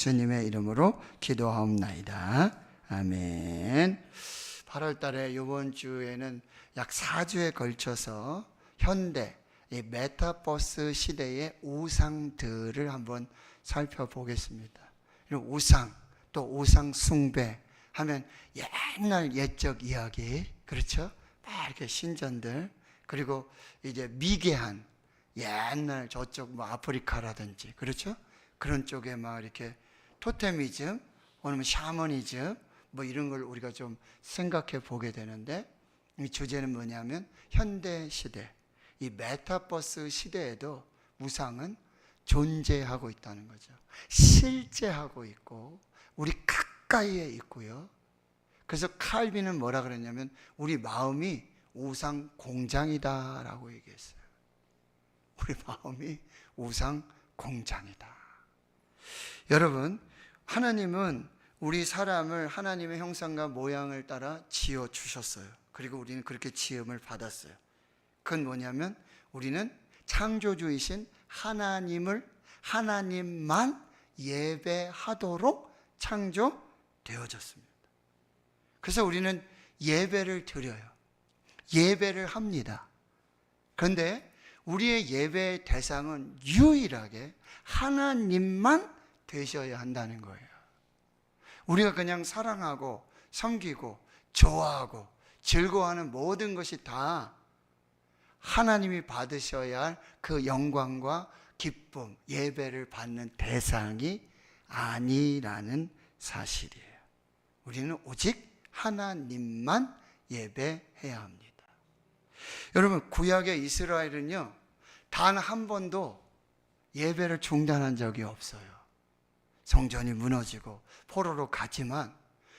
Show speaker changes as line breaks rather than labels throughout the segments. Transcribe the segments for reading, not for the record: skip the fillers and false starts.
주님의 이름으로 기도하옵나이다. 아멘. 8월 달에 이번 주에는 약 4주에 걸쳐서 현대 이 메타버스 시대의 우상들을 한번 살펴보겠습니다. 우상, 또 우상 숭배 하면 옛날 옛적 이야기, 그렇죠? 막 이렇게 신전들, 그리고 이제 미개한 옛날 저쪽 뭐 아프리카라든지, 그렇죠? 그런 쪽에 막 이렇게 토테미즘, 아니면 샤머니즘 뭐 이런 걸 우리가 좀 생각해 보게 되는데, 이 주제는 뭐냐면 현대 시대, 이 메타버스 시대에도 우상은 존재하고 있다는 거죠. 실제하고 있고 우리 가까이에 있고요. 그래서 칼빈은 뭐라 그랬냐면 우리 마음이 우상 공장이다라고 얘기했어요. 우리 마음이 우상 공장이다. 여러분, 하나님은 우리 사람을 하나님의 형상과 모양을 따라 지어 주셨어요. 그리고 우리는 그렇게 지음을 받았어요. 그건 뭐냐면 우리는 창조주이신 하나님만 예배하도록 창조되어졌습니다. 그래서 우리는 예배를 드려요. 예배를 합니다. 그런데 우리의 예배의 대상은 유일하게 하나님만 되셔야 한다는 거예요. 우리가 그냥 사랑하고 섬기고 좋아하고 즐거워하는 모든 것이 다 하나님이 받으셔야 할 그 영광과 기쁨, 예배를 받는 대상이 아니라는 사실이에요. 우리는 오직 하나님만 예배해야 합니다. 여러분, 구약의 이스라엘은요, 단 한 번도 예배를 중단한 적이 없어요. 성전이 무너지고 포로로 가지만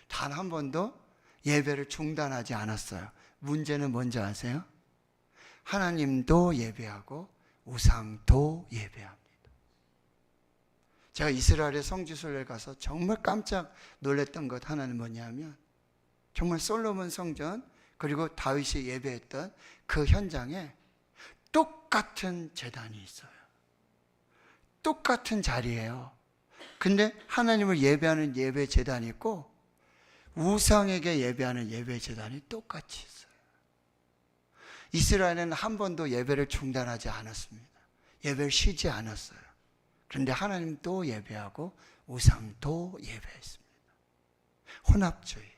단 한 번도 예배를 중단하지 않았어요. 문제는 뭔지 아세요? 하나님도 예배하고 우상도 예배합니다. 제가 이스라엘의 성지순례에 가서 정말 깜짝 놀랐던 것 하나는 뭐냐면, 정말 솔로몬 성전 그리고 다윗이 예배했던 그 현장에 똑같은 제단이 있어요. 똑같은 자리예요. 근데 하나님을 예배하는 예배 제단이 있고 우상에게 예배하는 예배 제단이 똑같이 있어요. 이스라엘은 한 번도 예배를 중단하지 않았습니다. 예배를 쉬지 않았어요. 그런데 하나님도 예배하고 우상도 예배했습니다. 혼합주의.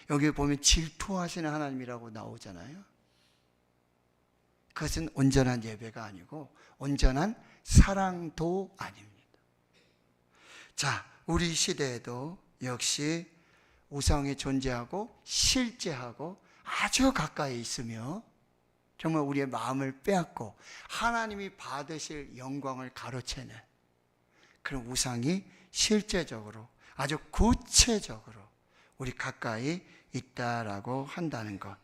여기 보면 질투하시는 하나님이라고 나오잖아요. 그것은 온전한 예배가 아니고 온전한 사랑도 아닙니다. 자, 우리 시대에도 역시 우상이 존재하고 실제하고 아주 가까이 있으며 정말 우리의 마음을 빼앗고 하나님이 받으실 영광을 가로채는 그런 우상이 실제적으로 아주 구체적으로 우리 가까이 있다라고 한다는 것,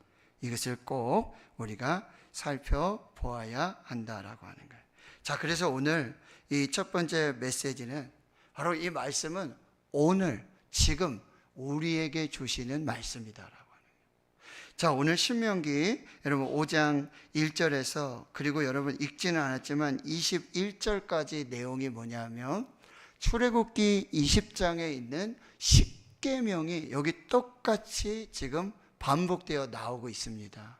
이것을 꼭 우리가 살펴보아야 한다라고 하는 거예요. 자, 그래서 오늘 이 첫 번째 메시지는 바로 이 말씀은 오늘 지금 우리에게 주시는 말씀이다라고 하는 거예요. 자, 오늘 신명기 여러분 5장 1절에서 그리고 여러분 읽지는 않았지만 21절까지 내용이 뭐냐면 출애굽기 20장에 있는 10계명이 여기 똑같이 지금 반복되어 나오고 있습니다.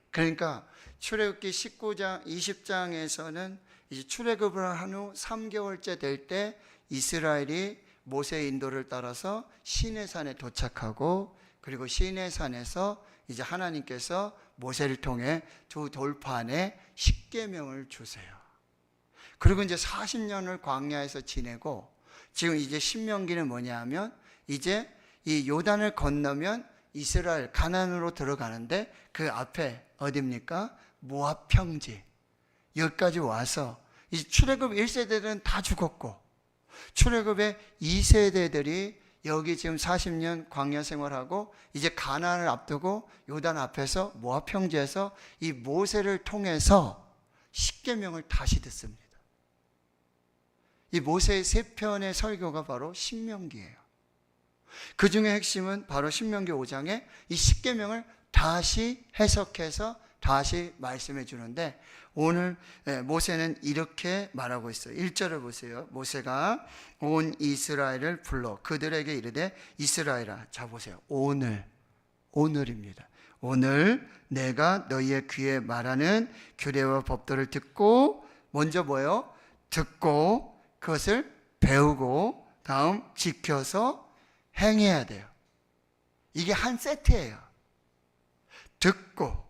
그러니까 출애굽기 19장 20장에서는 이제 출애굽을 한 후 3개월째 될 때 이스라엘이 모세의 인도를 따라서 시내산에 도착하고, 그리고 시내산에서 이제 하나님께서 모세를 통해 두 돌판에 10계명을 주세요. 그리고 이제 40년을 광야에서 지내고, 지금 이제 신명기는 뭐냐면 이제 이 요단을 건너면 이스라엘 가나안으로 들어가는데 그 앞에 어디입니까? 모압 평지. 여기까지 와서 이제 출애굽 1세대들은 다 죽었고 출애굽의 2세대들이 여기 지금 40년 광야 생활하고 이제 가나안을 앞두고 요단 앞에서 모압 평지에서 이 모세를 통해서 10계명을 다시 듣습니다. 이 모세의 3편의 설교가 바로 신명기예요. 그 중에 핵심은 바로 신명기 5장에 이 10계명을 다시 해석해서 다시 말씀해 주는데 오늘 모세는 이렇게 말하고 있어요. 1절을 보세요. 모세가 온 이스라엘을 불러 그들에게 이르되 이스라엘아, 자 보세요. 오늘입니다. 오늘 내가 너희의 귀에 말하는 규례와 법도를 듣고 먼저 뭐예요? 듣고 그것을 배우고 다음 지켜서 행해야 돼요. 이게 한 세트예요. 듣고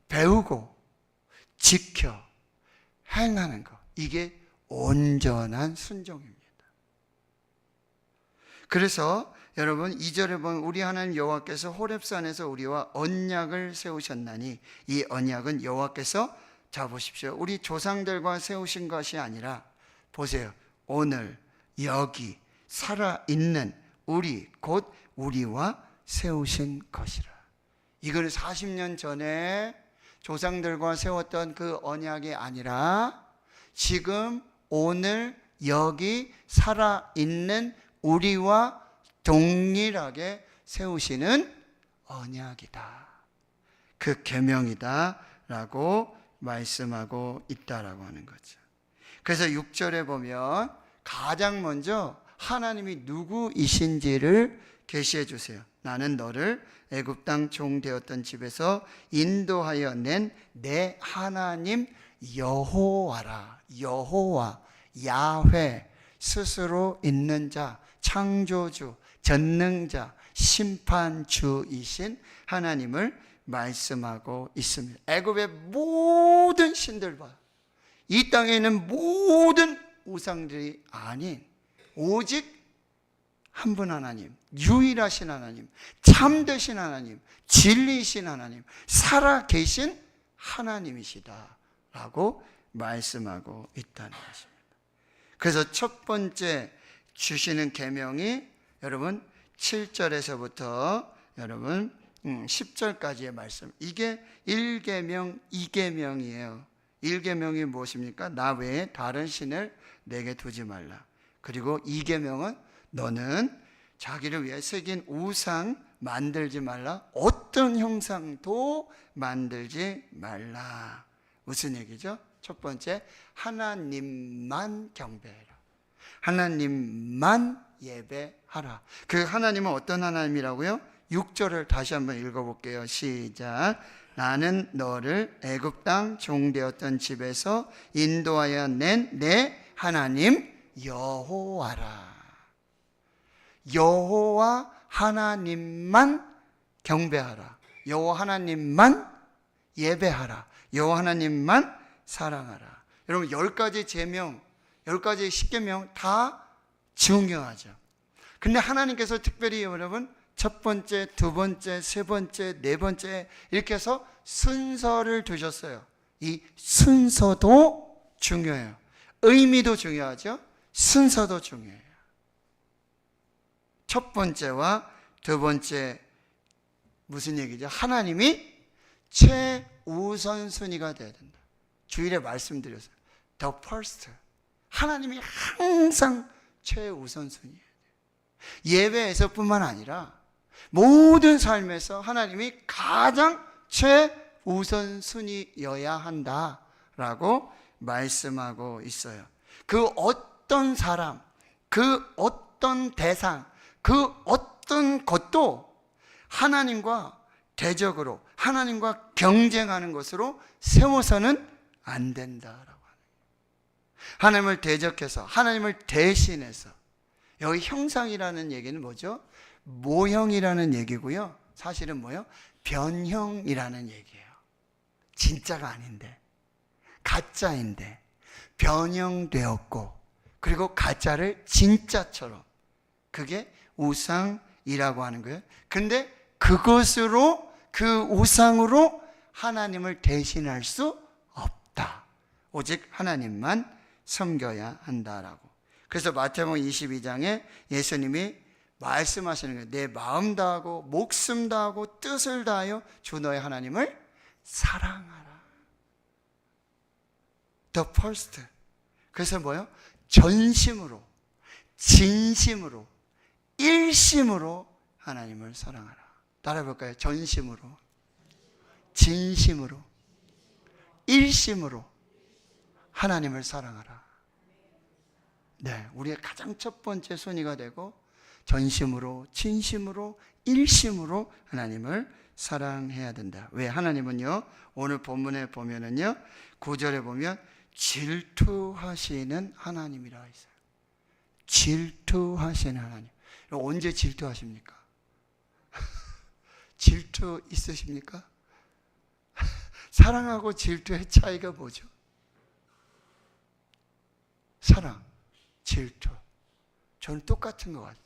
배우고 지켜 행하는 것, 이게 온전한 순종입니다. 그래서 여러분 2절에 보면 우리 하나님 여호와께서 호렙산에서 우리와 언약을 세우셨나니, 이 언약은 여호와께서, 자 보십시오, 우리 조상들과 세우신 것이 아니라 보세요, 오늘 여기 살아있는 우리 곧 우리와 세우신 것이라. 이거는 40년 전에 조상들과 세웠던 그 언약이 아니라 지금 오늘 여기 살아있는 우리와 동일하게 세우시는 언약이다, 그 계명이다 라고 말씀하고 있다라고 하는 거죠. 그래서 6절에 보면 가장 먼저 하나님이 누구이신지를 계시해 주세요. 나는 너를 애굽 땅 종 되었던 집에서 인도하여 낸 내 하나님 여호와라. 여호와, 야훼, 스스로 있는 자, 창조주, 전능자, 심판주이신 하나님을 말씀하고 있습니다. 애굽의 모든 신들과 이 땅에 있는 모든 우상들이 아닌 오직 한 분 하나님, 유일하신 하나님, 참되신 하나님, 진리이신 하나님, 살아계신 하나님이시다 라고 말씀하고 있다는 것입니다. 그래서 첫 번째 주시는 계명이 여러분 7절에서부터 여러분 10절까지의 말씀, 이게 1계명, 2계명이에요. 1계명이 무엇입니까? 나 외에 다른 신을 내게 두지 말라. 그리고 2계명은 너는 자기를 위해 새긴 우상 만들지 말라. 어떤 형상도 만들지 말라. 무슨 얘기죠? 첫 번째, 하나님만 경배해라. 하나님만 예배하라. 그 하나님은 어떤 하나님이라고요? 6절을 다시 한번 읽어볼게요. 시작. 나는 너를 애굽 땅 종되었던 집에서 인도하여 낸 내 하나님 여호와라. 여호와 하나님만 경배하라. 여호와 하나님만 예배하라. 여호와 하나님만 사랑하라. 여러분 10가지 제명, 10가지 10계명 다 중요하죠. 근데 하나님께서 특별히 여러분 첫 번째, 두 번째, 세 번째, 네 번째 이렇게 해서 순서를 두셨어요. 이 순서도 중요해요. 의미도 중요하죠. 순서도 중요해요. 첫 번째와 두 번째 무슨 얘기죠? 하나님이 최우선순위가 돼야 된다. 주일에 말씀드렸어요. The first. 하나님이 항상 최우선순위예요. 예배에서뿐만 아니라 모든 삶에서 하나님이 가장 최우선순위여야 한다라고 말씀하고 있어요. 그 어떤 사람, 그 어떤 대상, 그 어떤 것도 하나님과 대적으로, 하나님과 경쟁하는 것으로 세워서는 안 된다라고 하는 거예요. 하나님을 대적해서, 하나님을 대신해서. 여기 형상이라는 얘기는 뭐죠? 모형이라는 얘기고요. 사실은 뭐예요? 변형이라는 얘기예요. 진짜가 아닌데, 가짜인데 변형되었고, 그리고 가짜를 진짜처럼, 그게 우상이라고 하는 거예요. 근데 그것으로, 그 우상으로 하나님을 대신할 수 없다. 오직 하나님만 섬겨야 한다라고. 그래서 마태복음 22장에 예수님이 말씀하시는 거예요. 내 마음 다하고 목숨 다하고 뜻을 다하여 주 너의 하나님을 사랑하라. The first. 그래서 뭐예요? 전심으로, 진심으로, 일심으로 하나님을 사랑하라. 따라해볼까요? 전심으로, 진심으로, 일심으로 하나님을 사랑하라. 네, 우리의 가장 첫 번째 순위가 되고 전심으로, 진심으로, 일심으로 하나님을 사랑해야 된다. 왜? 하나님은요, 오늘 본문에 보면은요, 9절에 보면 질투하시는 하나님이라 있어요. 질투하시는 하나님. 언제 질투하십니까? 질투 있으십니까? 사랑하고 질투의 차이가 뭐죠? 사랑, 질투. 저는 똑같은 것 같아요.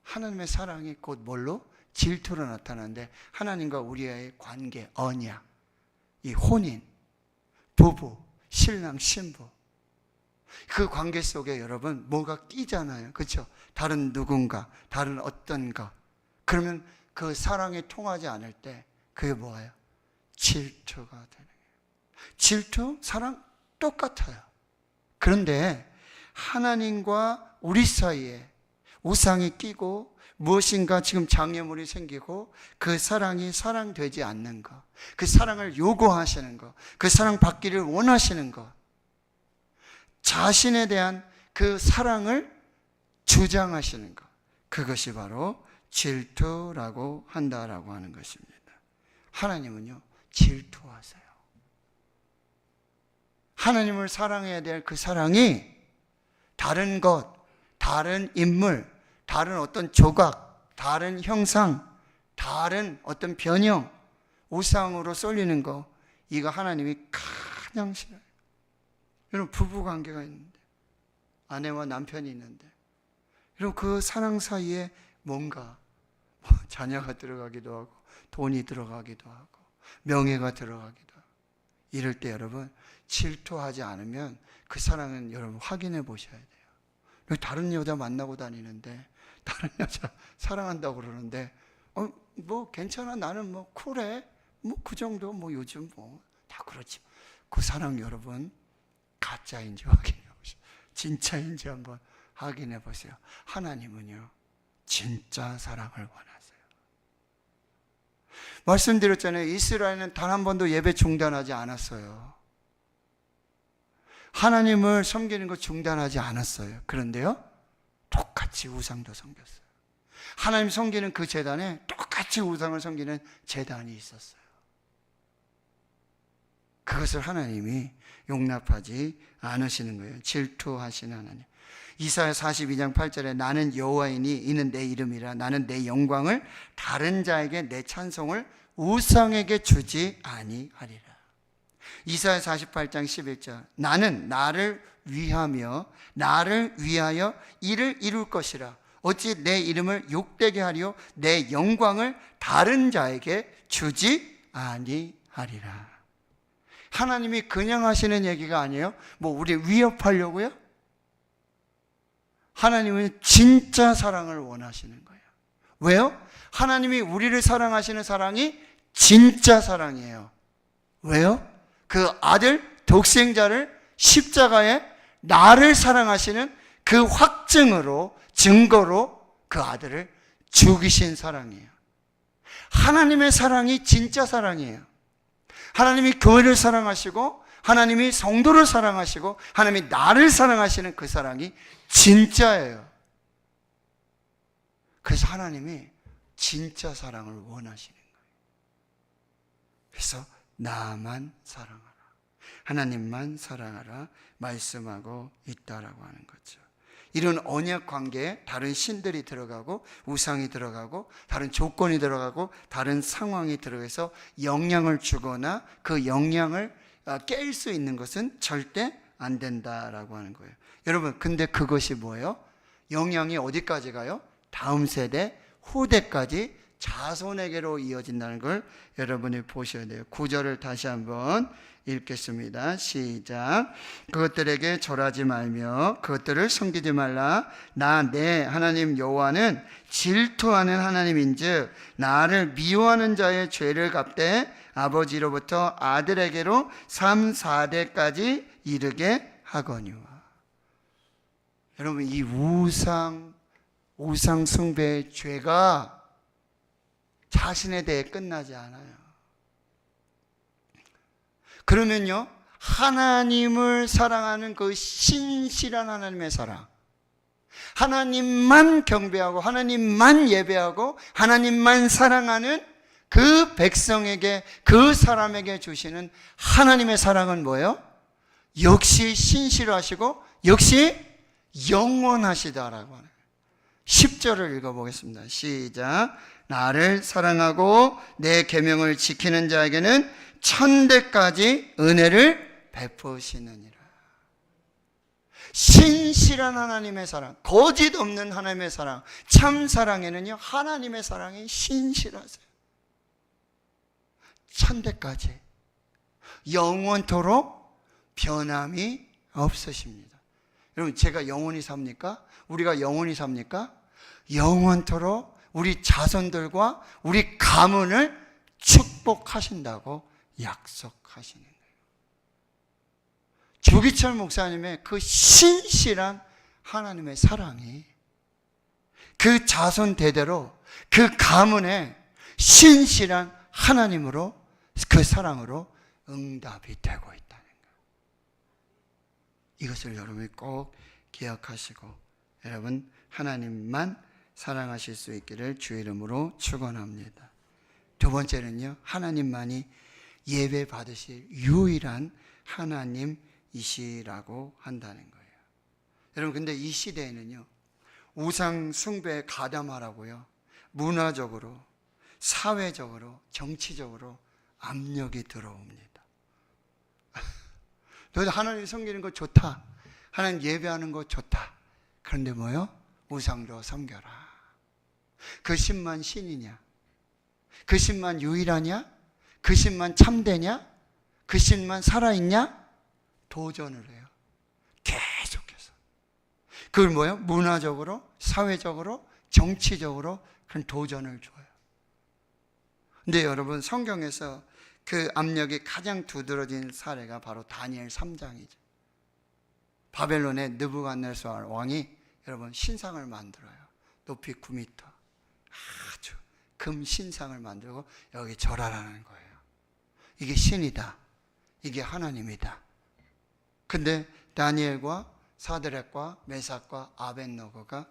하나님의 사랑이 곧 뭘로? 질투로 나타나는데, 하나님과 우리의 관계, 언약, 이 혼인, 부부, 신랑, 신부, 그 관계 속에 여러분 뭐가 끼잖아요. 그렇죠? 다른 누군가, 다른 어떤 것. 그러면 그 사랑이 통하지 않을 때 그게 뭐예요? 질투가 되는 거예요. 질투, 사랑 똑같아요. 그런데 하나님과 우리 사이에 우상이 끼고 무엇인가 지금 장애물이 생기고 그 사랑이 사랑되지 않는 것, 그 사랑을 요구하시는 것, 그 사랑 받기를 원하시는 것, 자신에 대한 그 사랑을 주장하시는 것, 그것이 바로 질투라고 한다라고 하는 것입니다. 하나님은요, 질투하세요. 하나님을 사랑해야 될 그 사랑이 다른 것, 다른 인물, 다른 어떤 조각, 다른 형상, 다른 어떤 변형, 우상으로 쏠리는 거, 이거 하나님이 가장 싫어요. 여러분, 부부 관계가 있는데, 아내와 남편이 있는데, 여러분, 그 사랑 사이에 뭔가 자녀가 들어가기도 하고, 돈이 들어가기도 하고, 명예가 들어가기도 하고, 이럴 때 여러분, 질투하지 않으면 그 사랑은 여러분 확인해 보셔야 돼요. 다른 여자 만나고 다니는데, 다른 여자 사랑한다고 그러는데, 뭐 괜찮아, 나는 뭐 쿨해, 뭐 그 정도, 뭐 요즘 뭐 다 그렇지. 그 사랑 여러분 가짜인지 확인해 보세요. 진짜인지 한번 확인해 보세요. 하나님은요, 진짜 사랑을 원하세요. 말씀드렸잖아요. 이스라엘은 단 한 번도 예배 중단하지 않았어요. 하나님을 섬기는 거 중단하지 않았어요. 그런데요, 똑같이 우상도 섬겼어요. 하나님 섬기는 그 제단에 똑같이 우상을 섬기는 제단이 있었어요. 그것을 하나님이 용납하지 않으시는 거예요. 질투하시는 하나님. 이사야 42장 8절에 나는 여호와이니 이는 내 이름이라 나는 내 영광을 다른 자에게 내 찬송을 우상에게 주지 아니하리라. 이사야 48장 11절 나는 나를 위하며 나를 위하여 이를 이룰 것이라. 어찌 내 이름을 욕되게 하리요 내 영광을 다른 자에게 주지 아니하리라. 하나님이 그냥 하시는 얘기가 아니에요. 뭐 우리 위협하려고요? 하나님은 진짜 사랑을 원하시는 거예요. 왜요? 하나님이 우리를 사랑하시는 사랑이 진짜 사랑이에요. 왜요? 그 아들 독생자를 십자가에 나를 사랑하시는 그 확증으로, 증거로 그 아들을 죽이신 사랑이에요. 하나님의 사랑이 진짜 사랑이에요. 하나님이 교회를 사랑하시고 하나님이 성도를 사랑하시고 하나님이 나를 사랑하시는 그 사랑이 진짜예요. 그래서 하나님이 진짜 사랑을 원하시는 거예요. 그래서 나만 사랑하라, 하나님만 사랑하라 말씀하고 있다라고 하는 거죠. 이런 언약 관계에 다른 신들이 들어가고 우상이 들어가고 다른 조건이 들어가고 다른 상황이 들어가서 영향을 주거나 그 영향을 깰 수 있는 것은 절대 안 된다라고 하는 거예요. 여러분, 근데 그것이 뭐예요? 영향이 어디까지 가요? 다음 세대, 후대까지 자손에게로 이어진다는 걸 여러분이 보셔야 돼요. 9절을 다시 한번 읽겠습니다. 시작. 그것들에게 절하지 말며 그것들을 섬기지 말라. 나 내 하나님 여호와는 질투하는 하나님인즉 나를 미워하는 자의 죄를 갚되 아버지로부터 아들에게로 3, 4대까지 이르게 하거니와. 여러분, 이 우상 숭배의 죄가 자신에 대해 끝나지 않아요. 그러면요, 하나님을 사랑하는 그 신실한 하나님의 사랑, 하나님만 경배하고 하나님만 예배하고 하나님만 사랑하는 그 백성에게, 그 사람에게 주시는 하나님의 사랑은 뭐예요? 역시 신실하시고 역시 영원하시다라고 하는 10절을 읽어보겠습니다. 시작. 나를 사랑하고 내 계명을 지키는 자에게는 천대까지 은혜를 베푸시느니라. 신실한 하나님의 사랑, 거짓 없는 하나님의 사랑, 참 사랑에는요, 하나님의 사랑이 신실하세요. 천대까지 영원토록 변함이 없으십니다. 여러분, 제가 영원히 삽니까? 우리가 영원히 삽니까? 영원토록 우리 자손들과 우리 가문을 축복하신다고 약속하시는 거예요. 조기철 목사님의 그 신실한 하나님의 사랑이 그 자손 대대로 그 가문에 신실한 하나님으로, 그 사랑으로 응답이 되고 있다는 거예요. 이것을 여러분이 꼭 기억하시고 여러분 하나님만 사랑하실 수 있기를 주 이름으로 축원합니다. 두 번째는요, 하나님만이 예배 받으실 유일한 하나님이시라고 한다는 거예요. 여러분, 근데 이 시대에는요, 우상 숭배에 가담하라고요, 문화적으로, 사회적으로, 정치적으로 압력이 들어옵니다. 너희들 하나님 섬기는 거 좋다, 하나님 예배하는 거 좋다. 그런데 뭐요? 우상으로 섬겨라. 그 신만 신이냐? 그 신만 유일하냐? 그 신만 참되냐? 그 신만 살아있냐? 도전을 해요. 계속해서. 그걸 뭐예요? 문화적으로, 사회적으로, 정치적으로 그런 도전을 줘요. 근데 여러분, 성경에서 그 압력이 가장 두드러진 사례가 바로 다니엘 3장이죠. 바벨론의 느부갓네살 왕이 여러분 신상을 만들어요. 높이 9m, 아주 금 신상을 만들고 여기 절하라는 거예요. 이게 신이다, 이게 하나님이다. 근데 다니엘과 사드락과 메삭과 아벳노고가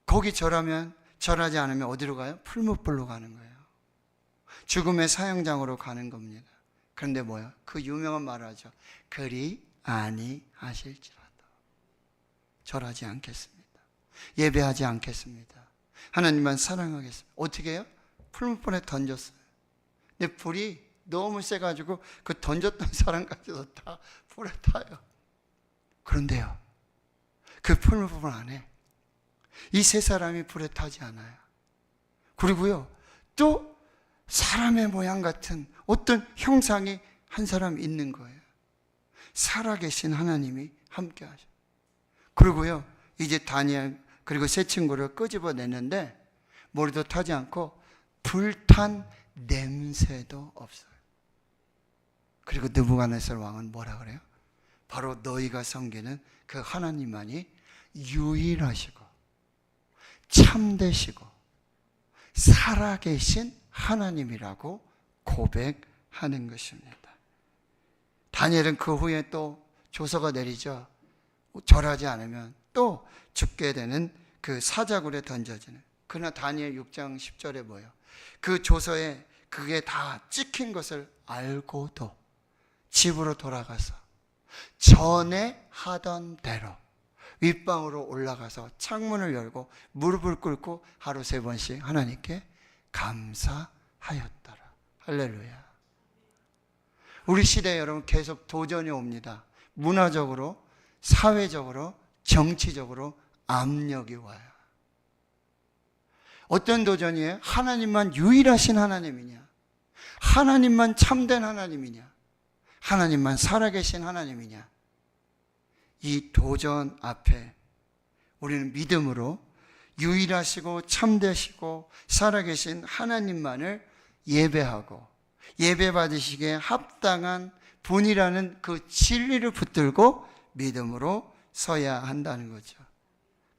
거기 절하면, 절하지 않으면 어디로 가요? 풀무불로 가는 거예요. 죽음의 사형장으로 가는 겁니다. 그런데 뭐야? 그 유명한 말을 하죠. 그리 아니하실지라도 절하지 않겠습니다. 예배하지 않겠습니다. 하나님만 사랑하겠습니다. 어떻게 해요? 풀무불에 던졌어요. 근데 불이 너무 세가지고 그 던졌던 사람까지도 다 불에 타요. 그런데요, 그 풀무불 안에 이 세 사람이 불에 타지 않아요. 그리고요, 또 사람의 모양 같은 어떤 형상이 한 사람 있는 거예요. 살아계신 하나님이 함께 하셔. 그리고요, 이제 다니엘 그리고 세 친구를 끄집어냈는데 머리도 타지 않고 불탄 냄새도 없어요. 그리고 느부갓네살 왕은 뭐라 그래요? 바로 너희가 섬기는 그 하나님만이 유일하시고 참되시고 살아계신 하나님이라고 고백하는 것입니다. 다니엘은 그 후에 또 조서가 내리죠. 절하지 않으면 또 죽게 되는 그 사자굴에 던져지는. 그러나 다니엘 6장 10절에 뭐예요? 그 조서에 그게 다 찍힌 것을 알고도 집으로 돌아가서 전에 하던 대로 윗방으로 올라가서 창문을 열고 무릎을 꿇고 하루 3번씩 하나님께 감사하였더라. 할렐루야. 우리 시대에 여러분 계속 도전이 옵니다. 문화적으로, 사회적으로, 정치적으로 압력이 와요. 어떤 도전이에요? 하나님만 유일하신 하나님이냐? 하나님만 참된 하나님이냐? 하나님만 살아계신 하나님이냐? 이 도전 앞에 우리는 믿음으로 유일하시고 참되시고 살아계신 하나님만을 예배하고 예배 받으시기에 합당한 분이라는 그 진리를 붙들고 믿음으로 서야 한다는 거죠.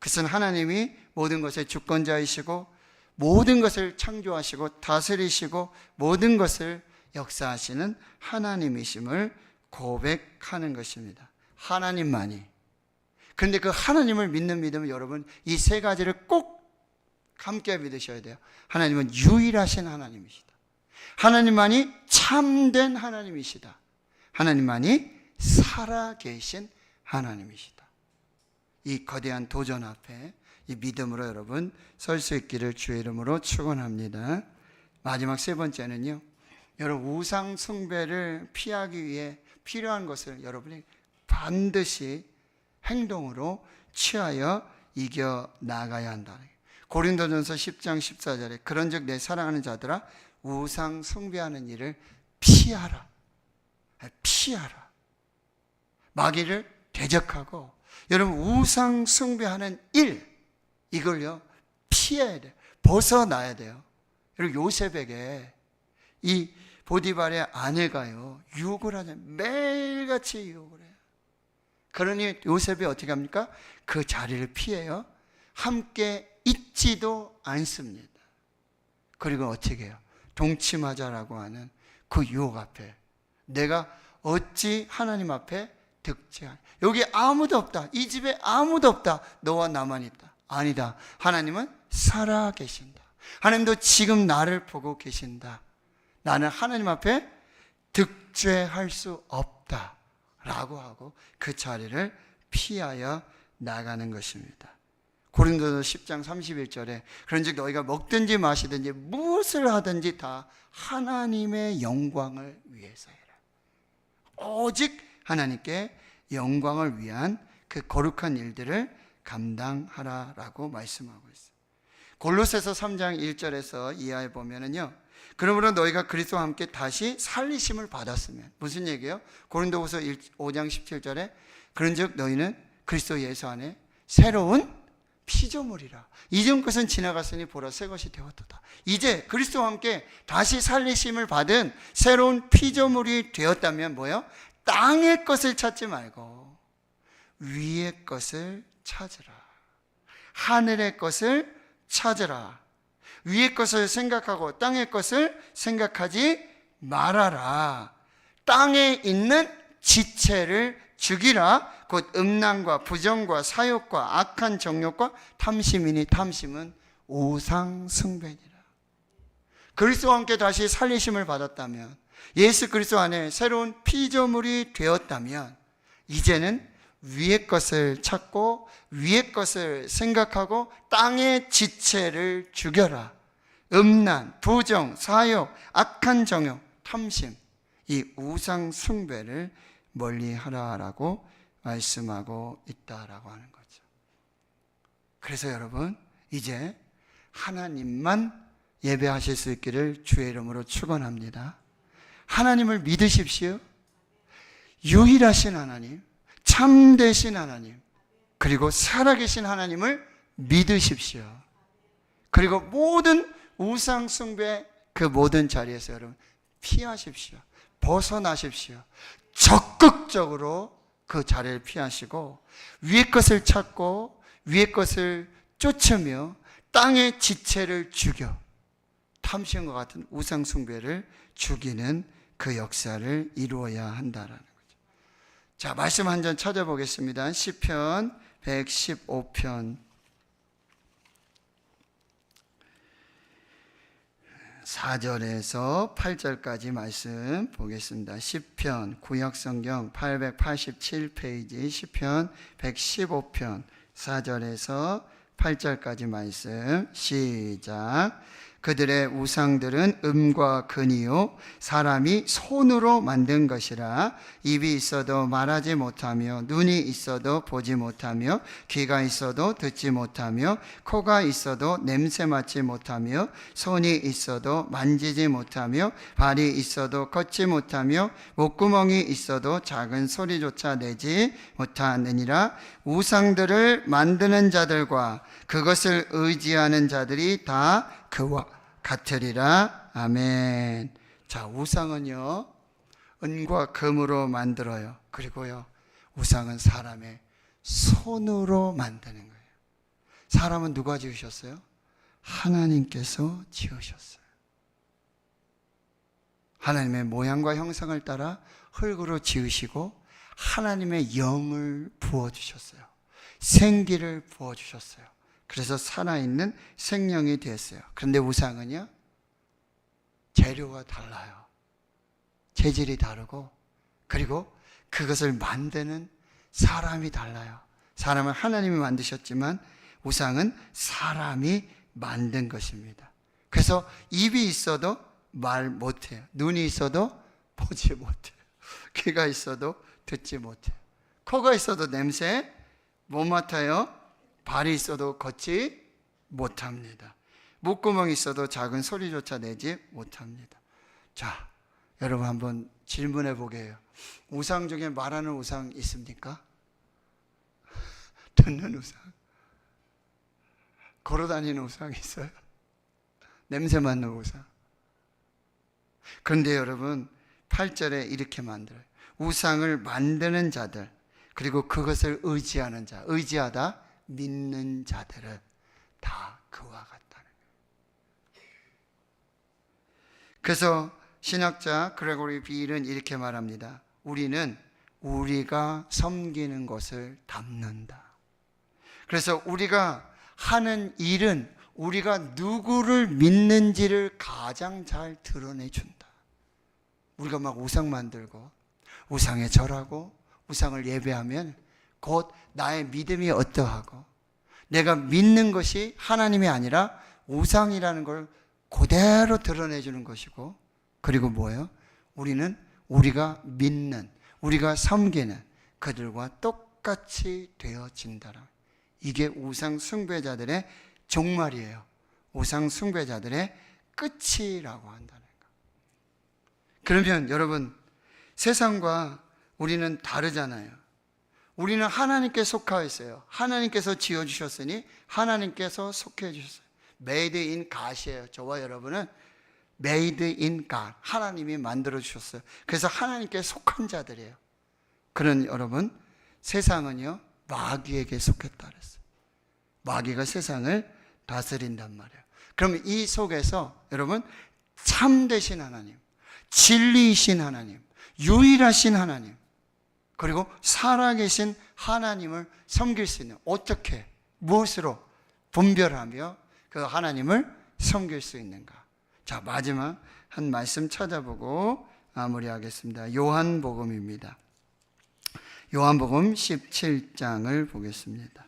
그것은 하나님이 모든 것의 주권자이시고 모든 것을 창조하시고 다스리시고 모든 것을 역사하시는 하나님이심을 고백하는 것입니다. 하나님만이. 그런데 그 하나님을 믿는 믿음은 여러분 이 세 가지를 꼭 함께 믿으셔야 돼요. 하나님은 유일하신 하나님이시다. 하나님만이 참된 하나님이시다. 하나님만이 살아계신 하나님이시다. 이 거대한 도전 앞에 이 믿음으로 여러분 설 수 있기를 주의 이름으로 축원합니다. 마지막 세 번째는요, 여러분 우상 숭배를 피하기 위해 필요한 것을 여러분이 반드시 행동으로 취하여 이겨 나가야 한다. 고린도전서 10장 14절에 그런즉 내 사랑하는 자들아 우상 숭배하는 일을 피하라. 피하라. 마귀를 대적하고 여러분 우상 숭배하는 일 이걸요 피해야 돼요. 벗어나야 돼요. 여러분 요셉에게 이 보디발의 아내가요 유혹을 하잖아요. 매일같이 유혹을 해요. 그러니 요셉이 어떻게 합니까? 그 자리를 피해요. 함께 있지도 않습니다. 그리고 어떻게 해요? 동침하자라고 하는 그 유혹 앞에 내가 어찌 하나님 앞에 득제하냐. 여기 아무도 없다. 이 집에 아무도 없다. 너와 나만 있다. 아니다. 하나님은 살아 계신다. 하나님도 지금 나를 보고 계신다. 나는 하나님 앞에 득죄할 수 없다 라고 하고 그 자리를 피하여 나가는 것입니다. 고린도서 10장 31절에 그런즉 너희가 먹든지 마시든지 무엇을 하든지 다 하나님의 영광을 위해서 해라. 오직 하나님께 영광을 위한 그 거룩한 일들을 감당하라라고 말씀하고 있어요. 골로새서 3장 1절에서 이하에 보면은요, 그러므로 너희가 그리스도와 함께 다시 살리심을 받았으면, 무슨 얘기예요? 고린도후서 5장 17절에 그런즉 너희는 그리스도 예수 안에 새로운 피조물이라. 이전 것은 지나갔으니 보라 새 것이 되었도다. 이제 그리스도와 함께 다시 살리심을 받은 새로운 피조물이 되었다면 뭐예요? 땅의 것을 찾지 말고 위의 것을 찾으라. 하늘의 것을 찾으라. 위의 것을 생각하고 땅의 것을 생각하지 말아라. 땅에 있는 지체를 죽이라. 곧 음란과 부정과 사욕과 악한 정욕과 탐심이니 탐심은 우상 숭배니라. 그리스도와 함께 다시 살리심을 받았다면, 예수 그리스도 안에 새로운 피조물이 되었다면 이제는 위의 것을 찾고 위의 것을 생각하고 땅의 지체를 죽여라. 음란, 부정, 사욕, 악한 정욕, 탐심, 이 우상 숭배를 멀리하라라고 말씀하고 있다라고 하는 거죠. 그래서 여러분 이제 하나님만 예배하실 수 있기를 주의 이름으로 축원합니다. 하나님을 믿으십시오. 유일하신 하나님, 참되신 하나님, 그리고 살아계신 하나님을 믿으십시오. 그리고 모든 우상 숭배 그 모든 자리에서 여러분 피하십시오. 벗어나십시오. 적극적으로 그 자리를 피하시고 위의 것을 찾고 위의 것을 쫓으며 땅의 지체를 죽여 탐심과 같은 우상 숭배를 죽이는 그 역사를 이루어야 한다라는 거죠. 자, 말씀 한 절 찾아보겠습니다. 시편 115편 4절에서 8절까지 말씀 보겠습니다. 시편 구약성경 887페이지 시편 115편 4절에서 8절까지 말씀 시작. 그들의 우상들은 음과 근이요 사람이 손으로 만든 것이라. 입이 있어도 말하지 못하며 눈이 있어도 보지 못하며 귀가 있어도 듣지 못하며 코가 있어도 냄새 맡지 못하며 손이 있어도 만지지 못하며 발이 있어도 걷지 못하며 목구멍이 있어도 작은 소리조차 내지 못하느니라. 우상들을 만드는 자들과 그것을 의지하는 자들이 다 그와 같으리라. 아멘. 자, 우상은요 은과 금으로 만들어요. 그리고요 우상은 사람의 손으로 만드는 거예요. 사람은 누가 지으셨어요? 하나님께서 지으셨어요. 하나님의 모양과 형상을 따라 흙으로 지으시고 하나님의 영을 부어주셨어요. 생기를 부어주셨어요. 그래서 살아있는 생명이 됐어요. 그런데 우상은요, 재료가 달라요. 재질이 다르고, 그리고 그것을 만드는 사람이 달라요. 사람은 하나님이 만드셨지만 우상은 사람이 만든 것입니다. 그래서 입이 있어도 말 못해요. 눈이 있어도 보지 못해요. 귀가 있어도 듣지 못해요. 코가 있어도 냄새 못 맡아요. 발이 있어도 걷지 못합니다. 목구멍이 있어도 작은 소리조차 내지 못합니다. 자, 여러분 한번 질문해 보게요. 우상 중에 말하는 우상 있습니까? 듣는 우상, 걸어다니는 우상 있어요? 냄새 맡는 우상. 그런데 여러분 8절에 이렇게 만들어요. 우상을 만드는 자들, 그리고 그것을 의지하는 자, 의지하다 믿는 자들은 다 그와 같다는 거예요. 그래서 신학자 그레고리 빌은 이렇게 말합니다. 우리는 우리가 섬기는 것을 닮는다. 그래서 우리가 하는 일은 우리가 누구를 믿는지를 가장 잘 드러내준다. 우리가 막 우상 만들고 우상에 절하고 우상을 예배하면 곧 나의 믿음이 어떠하고 내가 믿는 것이 하나님이 아니라 우상이라는 걸 그대로 드러내주는 것이고, 그리고 뭐예요? 우리는 우리가 믿는, 우리가 섬기는 그들과 똑같이 되어진다라. 이게 우상 숭배자들의 종말이에요. 우상 숭배자들의 끝이라고 한다는 거. 그러면 여러분, 세상과 우리는 다르잖아요. 우리는 하나님께 속하여 있어요. 하나님께서 지어주셨으니 하나님께서 속해 주셨어요. Made in God이에요. 저와 여러분은 Made in God, 하나님이 만들어 주셨어요. 그래서 하나님께 속한 자들이에요. 그런 여러분, 세상은요 마귀에게 속했다 그랬어요. 마귀가 세상을 다스린단 말이에요. 그럼 이 속에서 여러분, 참되신 하나님, 진리이신 하나님, 유일하신 하나님, 그리고 살아계신 하나님을 섬길 수 있는, 어떻게, 무엇으로 분별하며 그 하나님을 섬길 수 있는가. 자, 마지막 한 말씀 찾아보고 마무리하겠습니다. 요한복음입니다. 요한복음 17장을 보겠습니다.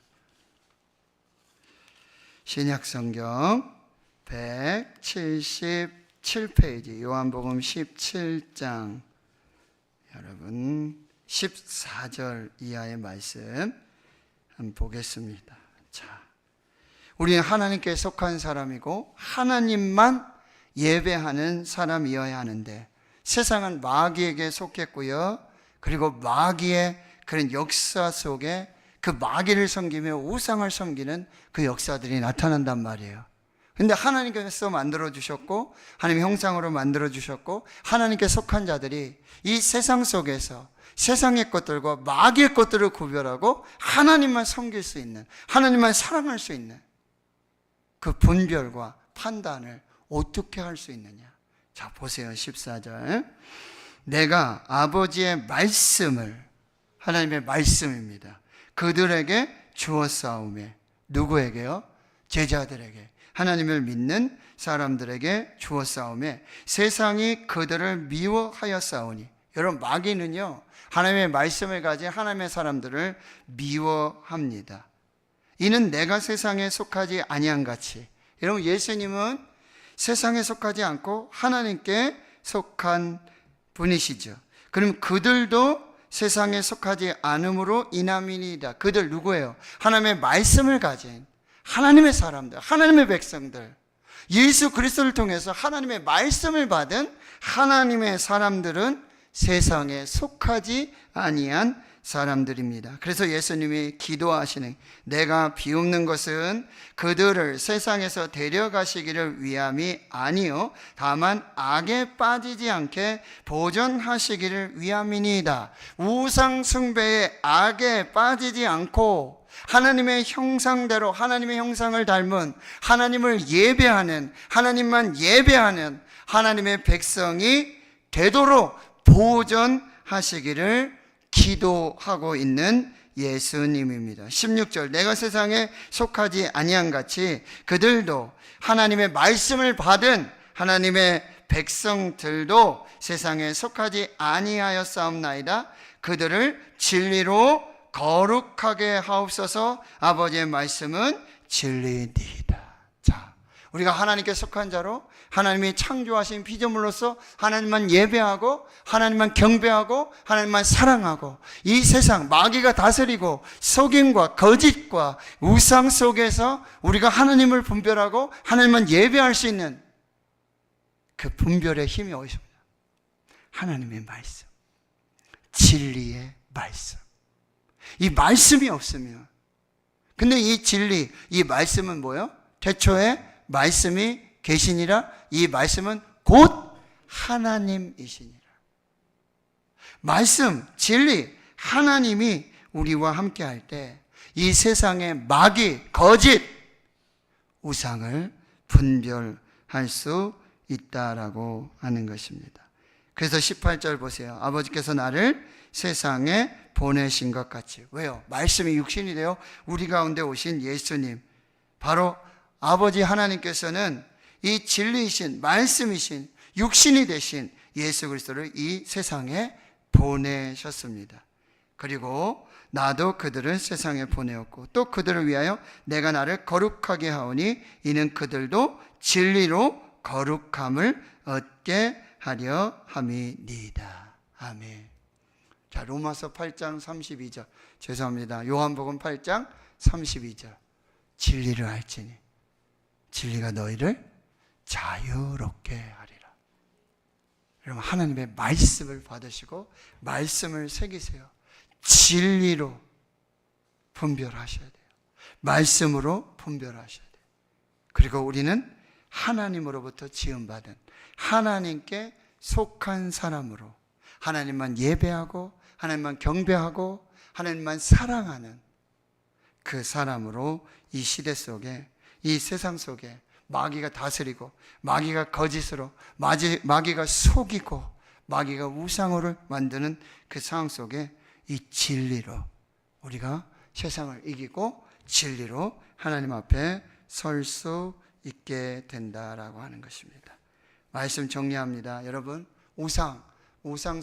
신약성경 177페이지 요한복음 17장, 여러분 14절 이하의 말씀 한번 보겠습니다. 자, 우리는 하나님께 속한 사람이고 하나님만 예배하는 사람이어야 하는데, 세상은 마귀에게 속했고요, 그리고 마귀의 그런 역사 속에 그 마귀를 섬기며 우상을 섬기는 그 역사들이 나타난단 말이에요. 근데 하나님께서 만들어주셨고 하나님의 형상으로 만들어주셨고 하나님께 속한 자들이 이 세상 속에서 세상의 것들과 마귀의 것들을 구별하고 하나님만 섬길 수 있는, 하나님만 사랑할 수 있는 그 분별과 판단을 어떻게 할 수 있느냐. 자, 보세요. 14절. 내가 아버지의 말씀을, 하나님의 말씀입니다, 그들에게 주었사오매. 누구에게요? 제자들에게, 하나님을 믿는 사람들에게 주었사오매 세상이 그들을 미워하였사오니. 여러분, 마귀는요 하나님의 말씀을 가진 하나님의 사람들을 미워합니다. 이는 내가 세상에 속하지 아니한 같이. 여러분, 예수님은 세상에 속하지 않고 하나님께 속한 분이시죠. 그럼 그들도 세상에 속하지 않음으로 인함이니이다. 그들 누구예요? 하나님의 말씀을 가진 하나님의 사람들, 하나님의 백성들, 예수 그리스도를 통해서 하나님의 말씀을 받은 하나님의 사람들은 세상에 속하지 아니한 사람들입니다. 그래서 예수님이 기도하시는, 내가 비웃는 것은 그들을 세상에서 데려가시기를 위함이 아니요 다만 악에 빠지지 않게 보존하시기를 위함이니이다. 우상 숭배의 악에 빠지지 않고 하나님의 형상대로, 하나님의 형상을 닮은, 하나님을 예배하는, 하나님만 예배하는 하나님의 백성이 되도록 보존하시기를 기도하고 있는 예수님입니다. 16절, 내가 세상에 속하지 아니한 같이 그들도 하나님의 말씀을 받은 하나님의 백성들도 세상에 속하지 아니하였사옵나이다. 그들을 진리로 거룩하게 하옵소서. 아버지의 말씀은 진리니이다. 자, 우리가 하나님께 속한 자로 하나님이 창조하신 피조물로서 하나님만 예배하고 하나님만 경배하고 하나님만 사랑하고 이 세상 마귀가 다스리고 속임과 거짓과 우상 속에서 우리가 하나님을 분별하고 하나님만 예배할 수 있는 그 분별의 힘이 어디서입니까? 하나님의 말씀, 진리의 말씀. 이 말씀이 없으면, 근데 이 진리, 이 말씀은 뭐예요? 태초에 말씀이 계시니라. 이 말씀은 곧 하나님이시니라. 말씀, 진리, 하나님이 우리와 함께 할 때 이 세상의 마귀, 거짓, 우상을 분별할 수 있다라고 하는 것입니다. 그래서 18절 보세요. 아버지께서 나를 세상에 보내신 것 같이. 왜요? 말씀이 육신이 되어 우리 가운데 오신 예수님, 바로 아버지 하나님께서는 이 진리이신 말씀이신 육신이 되신 예수 그리스도를 이 세상에 보내셨습니다. 그리고 나도 그들을 세상에 보내었고 또 그들을 위하여 내가 나를 거룩하게 하오니 이는 그들도 진리로 거룩함을 얻게 하려 함이니이다. 아멘. 자, 로마서 8장 32절. 죄송합니다. 요한복음 8장 32절. 진리를 알지니 진리가 너희를 자유롭게 하리라. 여러분, 하나님의 말씀을 받으시고 말씀을 새기세요. 진리로 분별하셔야 돼요. 말씀으로 분별하셔야 돼요. 그리고 우리는 하나님으로부터 지음받은 하나님께 속한 사람으로 하나님만 예배하고 하나님만 경배하고 하나님만 사랑하는 그 사람으로 이 시대 속에, 이 세상 속에 마귀가 다스리고 마귀가 거짓으로 마귀가 속이고 마귀가 우상으로 만드는 그 상황 속에 이 진리로 우리가 세상을 이기고 진리로 하나님 앞에 설 수 있게 된다라고 하는 것입니다. 말씀 정리합니다. 여러분, 우상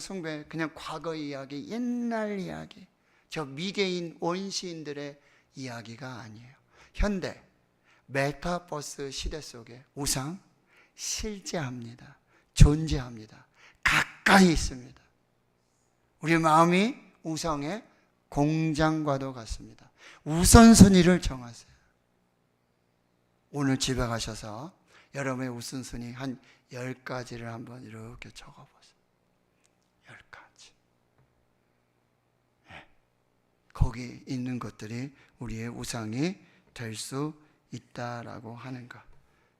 숭배 그냥 과거의 이야기, 옛날 이야기, 저 미개인 원시인들의 이야기가 아니에요. 현대 메타버스 시대 속에 우상 실제합니다. 존재합니다. 가까이 있습니다. 우리 마음이 우상의 공장과도 같습니다. 우선순위를 정하세요. 오늘 집에 가셔서 여러분의 우선순위 한 10가지를 한번 이렇게 적어보세요. 10가지. 네. 거기 있는 것들이 우리의 우상이 될 수 있다라고 하는 것.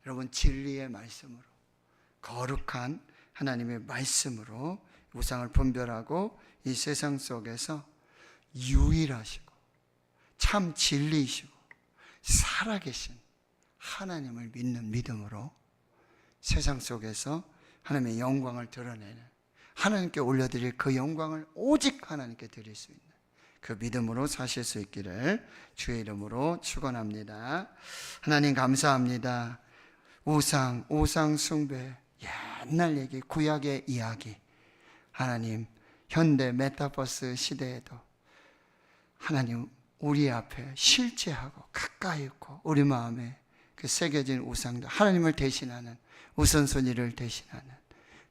여러분, 진리의 말씀으로, 거룩한 하나님의 말씀으로 우상을 분별하고 이 세상 속에서 유일하시고 참 진리이시고 살아계신 하나님을 믿는 믿음으로 세상 속에서 하나님의 영광을 드러내는, 하나님께 올려드릴 그 영광을 오직 하나님께 드릴 수 있는 그 믿음으로 사실 수 있기를 주의 이름으로 축원합니다. 하나님 감사합니다. 우상 숭배, 옛날 얘기, 구약의 이야기, 하나님 현대 메타버스 시대에도 하나님 우리 앞에 실제하고 가까이 있고 우리 마음에 그 새겨진 우상도 하나님을 대신하는, 우선순위를 대신하는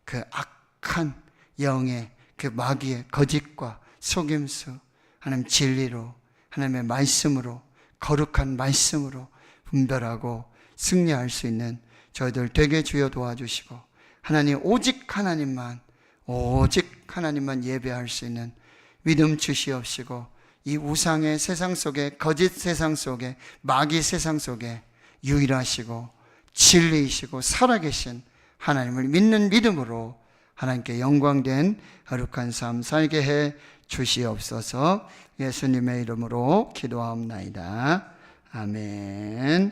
그 악한 영의 그 마귀의 거짓과 속임수, 하나님 진리로, 하나님의 말씀으로, 거룩한 말씀으로 분별하고 승리할 수 있는 저희들 되게 주여 도와주시고, 하나님 오직 하나님만 예배할 수 있는 믿음 주시옵시고, 이 우상의 세상 속에, 거짓 세상 속에, 마귀 세상 속에 유일하시고 진리이시고 살아계신 하나님을 믿는 믿음으로 하나님께 영광된 거룩한 삶 살게 해 주시옵소서. 예수님의 이름으로 기도하옵나이다. 아멘.